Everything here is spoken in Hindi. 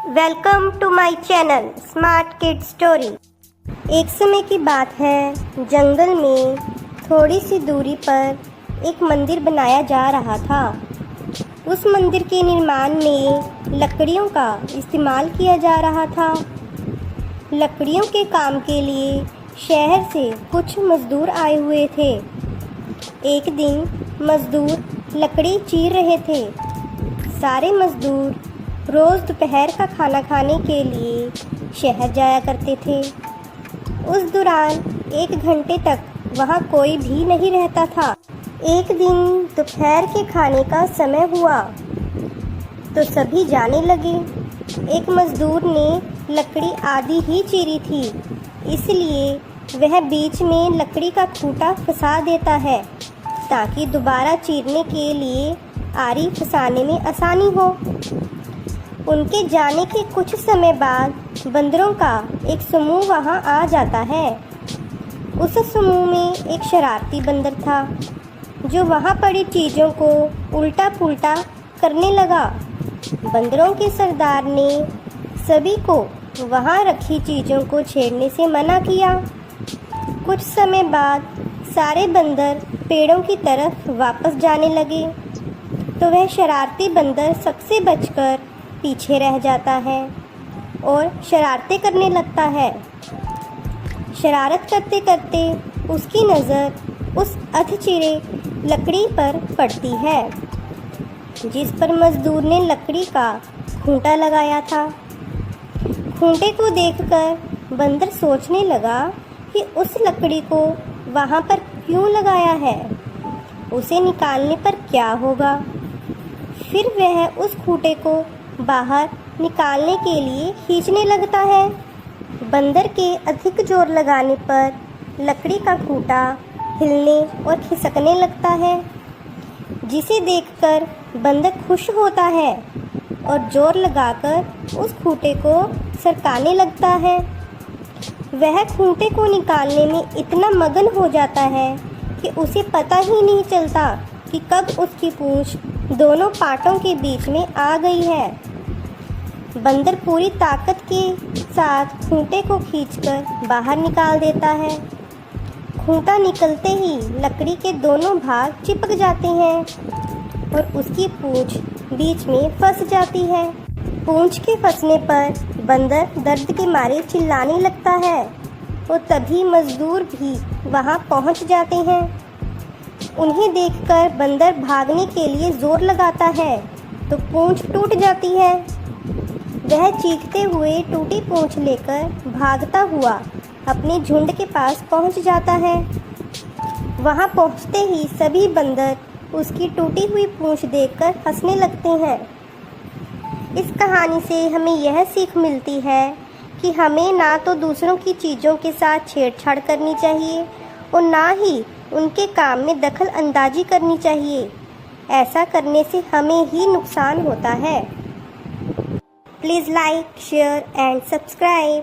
Welcome to my channel smart kid story. एक समय की बात है, जंगल में थोड़ी सी दूरी पर एक मंदिर बनाया जा रहा था। उस मंदिर के निर्माण में लकड़ियों का इस्तेमाल किया जा रहा था। लकड़ियों के काम के लिए शहर से कुछ मजदूर आए हुए थे। एक दिन मजदूर लकड़ी चीर रहे थे। सारे मजदूर रोज़ दोपहर का खाना खाने के लिए शहर जाया करते थे। उस दौरान 1 घंटे तक वहाँ कोई भी नहीं रहता था। एक दिन दोपहर के खाने का समय हुआ तो सभी जाने लगे। एक मजदूर ने लकड़ी आधी ही चीरी थी, इसलिए वह बीच में लकड़ी का खूंटा फंसा देता है ताकि दोबारा चीरने के लिए आरी फंसाने में आसानी हो। उनके जाने के कुछ समय बाद बंदरों का एक समूह वहां आ जाता है। उस समूह में एक शरारती बंदर था जो वहां पड़ी चीज़ों को उल्टा पुल्टा करने लगा। बंदरों के सरदार ने सभी को वहां रखी चीज़ों को छेड़ने से मना किया। कुछ समय बाद सारे बंदर पेड़ों की तरफ वापस जाने लगे तो वह शरारती बंदर सबसे बचकर पीछे रह जाता है और शरारतें करने लगता है। शरारत करते करते उसकी नज़र उस अधचिरे लकड़ी पर पड़ती है जिस पर मजदूर ने लकड़ी का खूंटा लगाया था। खूंटे को देखकर बंदर सोचने लगा कि उस लकड़ी को वहाँ पर क्यों लगाया है, उसे निकालने पर क्या होगा। फिर वह उस खूंटे को बाहर निकालने के लिए खींचने लगता है। बंदर के अधिक जोर लगाने पर लकड़ी का खूंटा हिलने और खिसकने लगता है, जिसे देखकर बंदर खुश होता है और जोर लगाकर उस खूंटे को सरकाने लगता है। वह खूंटे को निकालने में इतना मगन हो जाता है कि उसे पता ही नहीं चलता कि कब उसकी पूंछ दोनों पाटों के बीच में आ गई है। बंदर पूरी ताकत के साथ खूंटे को खींचकर बाहर निकाल देता है। खूंटा निकलते ही लकड़ी के दोनों भाग चिपक जाते हैं और उसकी पूंछ बीच में फंस जाती है। पूंछ के फंसने पर बंदर दर्द के मारे चिल्लाने लगता है और तभी मजदूर भी वहां पहुंच जाते हैं। उन्हें देखकर बंदर भागने के लिए जोर लगाता है तो पूंछ टूट जाती है। वह चीखते हुए टूटी पूंछ लेकर भागता हुआ अपने झुंड के पास पहुंच जाता है। वहां पहुंचते ही सभी बंदर उसकी टूटी हुई पूंछ देखकर हंसने लगते हैं। इस कहानी से हमें यह सीख मिलती है कि हमें ना तो दूसरों की चीज़ों के साथ छेड़छाड़ करनी चाहिए और ना ही उनके काम में दखल अंदाजी करनी चाहिए। ऐसा करने से हमें ही नुकसान होता है। Please like, share and subscribe.